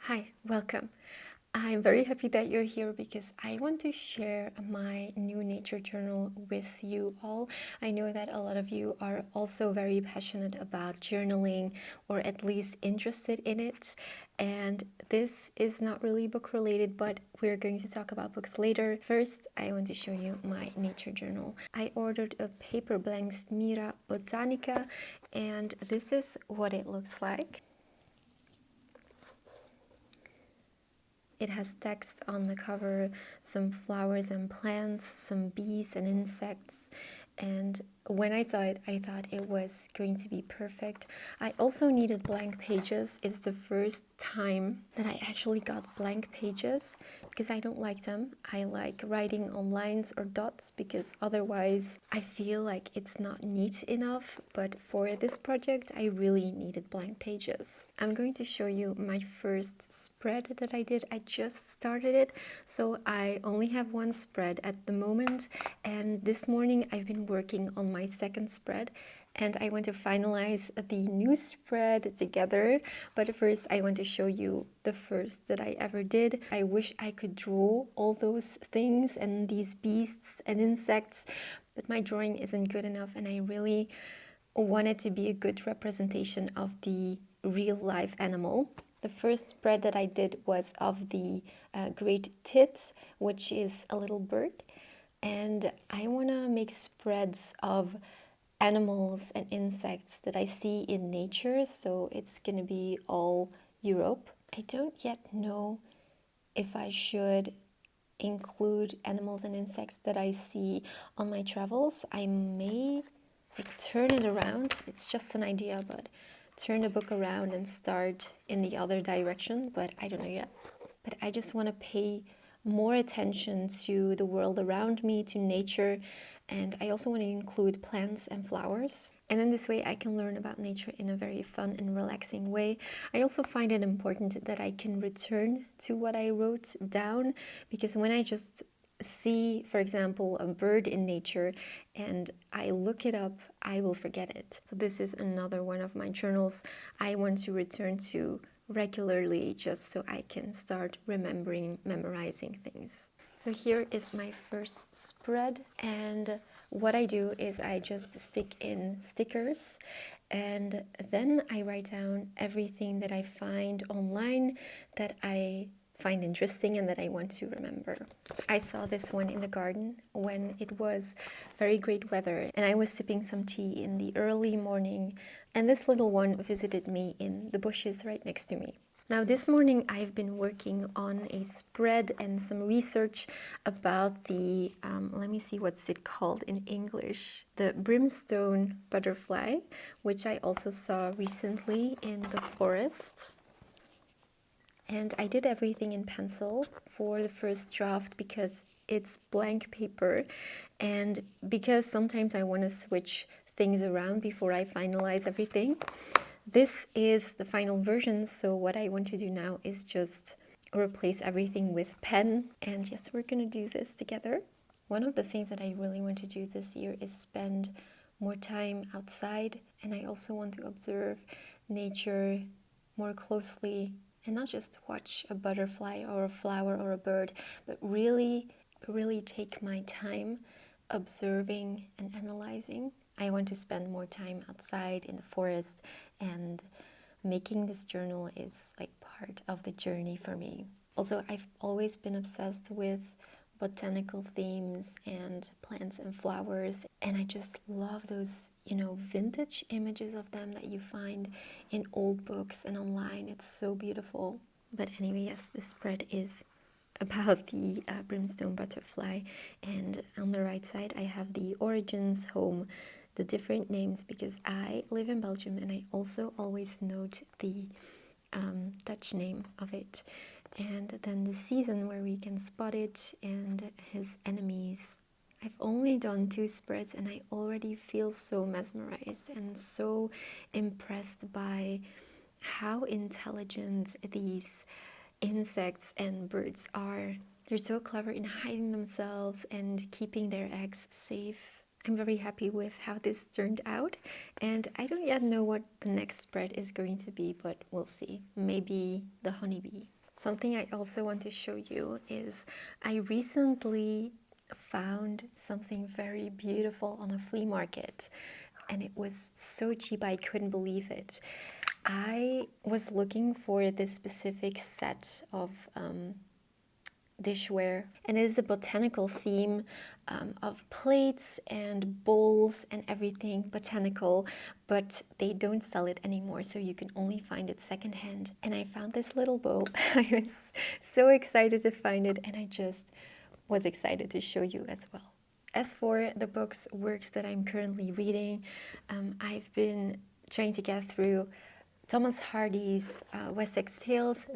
Hi, welcome. I'm very happy that you're here because I want to share my new nature journal with you all. I know that a lot of you are also very passionate about journaling or at least interested in it. And this is not really book related, but we're going to talk about books later. First, I want to show you my nature journal. I ordered a paper blanks Mira Botanica, and this is what it looks like. It has text on the cover, some flowers and plants, some bees and insects. And when I saw it, I thought it was going to be perfect. I also needed blank pages. It's the first time that I actually got blank pages because I don't like them. I like writing on lines or dots because otherwise I feel like it's not neat enough. But for this project, I really needed blank pages. I'm going to show you my first spread that I did. I just started it, so I only have one spread at the moment. And this morning I've been working on my second spread, and I want to finalize the new spread together. But first I want to show you the first that I ever did. I wish I could draw all those things and these beasts and insects, but my drawing isn't good enough, and I really want it to be a good representation of the real life animal. The first spread that I did was of the great tit, which is a little bird. And I want to make spreads of animals and insects that I see in nature. So it's going to be all Europe. I don't yet know if I should include animals and insects that I see on my travels. I may turn it around. It's just an idea, but turn the book around and start in the other direction, but I don't know yet. But I just want to pay more attention to the world around me, to nature, and I also want to include plants and flowers. And in this way I can learn about nature in a very fun and relaxing way. I also find it important that I can return to what I wrote down, because when I just see, for example, a bird in nature and I look it up, I will forget it. So this is another one of my journals I want to return to regularly, just so I can start memorizing things. So here is my first spread, and what I do is I just stick in stickers, and then I write down everything that I find online that I find interesting and that I want to remember. I saw this one in the garden when it was very great weather and I was sipping some tea in the early morning, and this little one visited me in the bushes right next to me. Now this morning I've been working on a spread and some research about the, let me see what's it called in English, the brimstone butterfly, which I also saw recently in the forest. And I did everything in pencil for the first draft because it's blank paper, and because sometimes I want to switch things around before I finalize everything. This is the final version, so what I want to do now is just replace everything with pen. And yes, we're gonna do this together. One of the things that I really want to do this year is spend more time outside, and I also want to observe nature more closely and not just watch a butterfly or a flower or a bird, but really take my time observing and analyzing. I want to spend more time outside in the forest, and making this journal is like part of the journey for me. Also, I've always been obsessed with botanical themes and plants and flowers, and I just love those, vintage images of them that you find in old books and online. It's so beautiful. But anyway, yes, this spread is about the brimstone butterfly, and on the right side I have the origins, home, the different names, because I live in Belgium and I also always note the Dutch name of it, and then the season where we can spot it and his enemies. I've only done 2 spreads and I already feel so mesmerized and so impressed by how intelligent these insects and birds are. They're so clever in hiding themselves and keeping their eggs safe. I'm very happy with how this turned out, and I don't yet know what the next spread is going to be, but we'll see. Maybe the honeybee. Something I also want to show you is I recently found something very beautiful on a flea market, and it was so cheap I couldn't believe it. I was looking for this specific set of dishware, and it is a botanical theme of plates and bowls and everything botanical, but they don't sell it anymore, so you can only find it secondhand. And I found this little bowl. I was so excited to find it, and I just was excited to show you as well. As for the works that I'm currently reading, I've been trying to get through Thomas Hardy's Wessex Tales.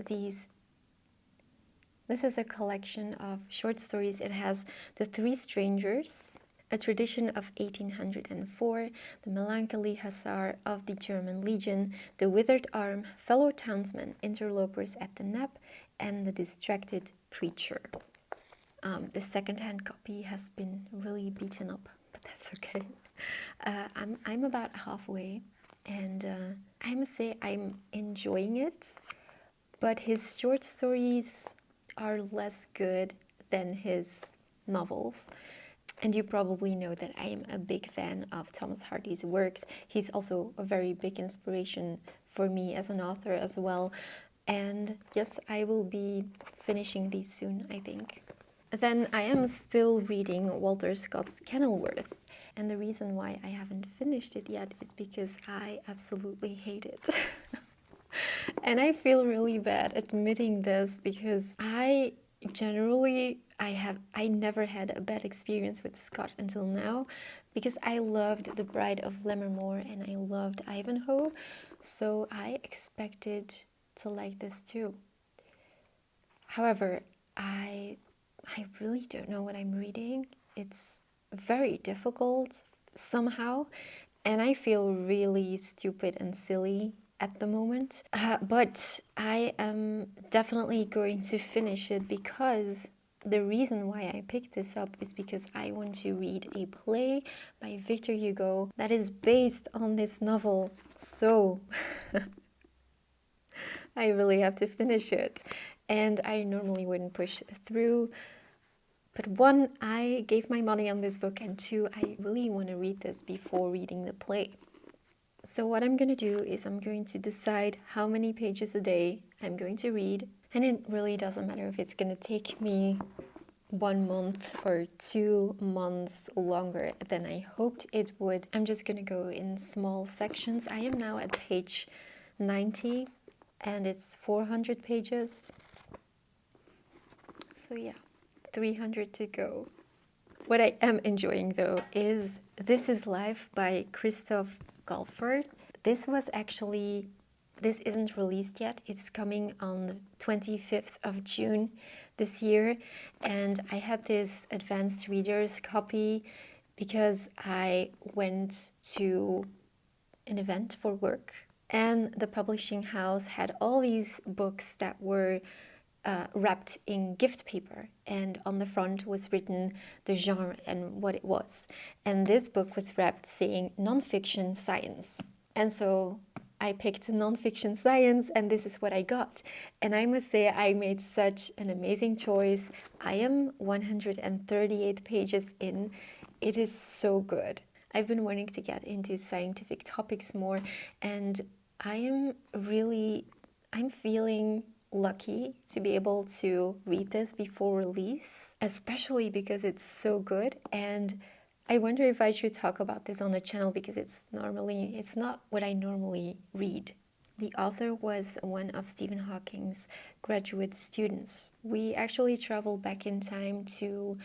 This is a collection of short stories. It has The Three Strangers, A Tradition of 1804, The Melancholy Hussar of the German Legion, The Withered Arm, Fellow Townsmen, Interlopers at the Nap, and The Distracted Preacher. The second-hand copy has been really beaten up, but that's okay. I'm about halfway, and I must say I'm enjoying it, but his short stories are less good than his novels. And you probably know that I am a big fan of Thomas Hardy's works. He's also a very big inspiration for me as an author as well. And yes, I will be finishing these soon, I think. Then I am still reading Walter Scott's Kenilworth. And the reason why I haven't finished it yet is because I absolutely hate it. And I feel really bad admitting this because I never had a bad experience with Scott until now, because I loved The Bride of Lammermoor and I loved Ivanhoe, so I expected to like this too. However, I really don't know what I'm reading. It's very difficult somehow, and I feel really stupid and silly at the moment. But I am definitely going to finish it, because the reason why I picked this up is because I want to read a play by Victor Hugo that is based on this novel. So I really have to finish it. And I normally wouldn't push through. But one, I gave my money on this book, and two, I really want to read this before reading the play. So what I'm going to do is I'm going to decide how many pages a day I'm going to read. And it really doesn't matter if it's going to take me 1 month or 2 months longer than I hoped it would. I'm just going to go in small sections. I am now at page 90 and it's 400 pages. So yeah, 300 to go. What I am enjoying though is This Is Life by Christoph Galford. This isn't released yet. It's coming on the 25th of June this year. And I had this advanced reader's copy because I went to an event for work. And the publishing house had all these books that were wrapped in gift paper, and on the front was written the genre and what it was. And this book was wrapped saying nonfiction science. And so I picked nonfiction science, and this is what I got. And I must say I made such an amazing choice. I am 138 pages in. It is so good. I've been wanting to get into scientific topics more, and I'm feeling lucky to be able to read this before release, especially because it's so good. And I wonder if I should talk about this on the channel, because it's not what I normally read. The author was one of Stephen Hawking's graduate students. We actually travel back in time to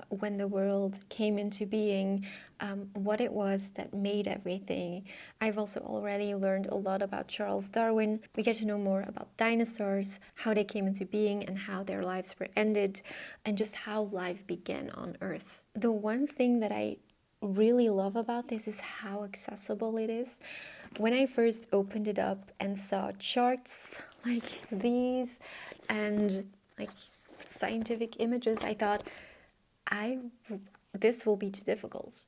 when the world came into being, what it was that made everything. I've also already learned a lot about Charles Darwin. We get to know more about dinosaurs, how they came into being and how their lives were ended, and just how life began on Earth. The one thing that I really love about this is how accessible it is. When I first opened it up and saw charts like these and like scientific images, I thought this will be too difficult.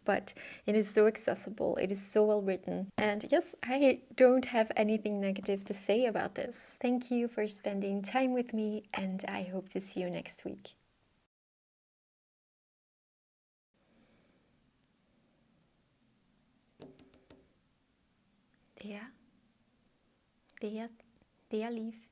but it is so accessible, it is so well written. And yes, I don't have anything negative to say about this. Thank you for spending time with me, and I hope to see you next week. Thea, Thea, Thea, leave.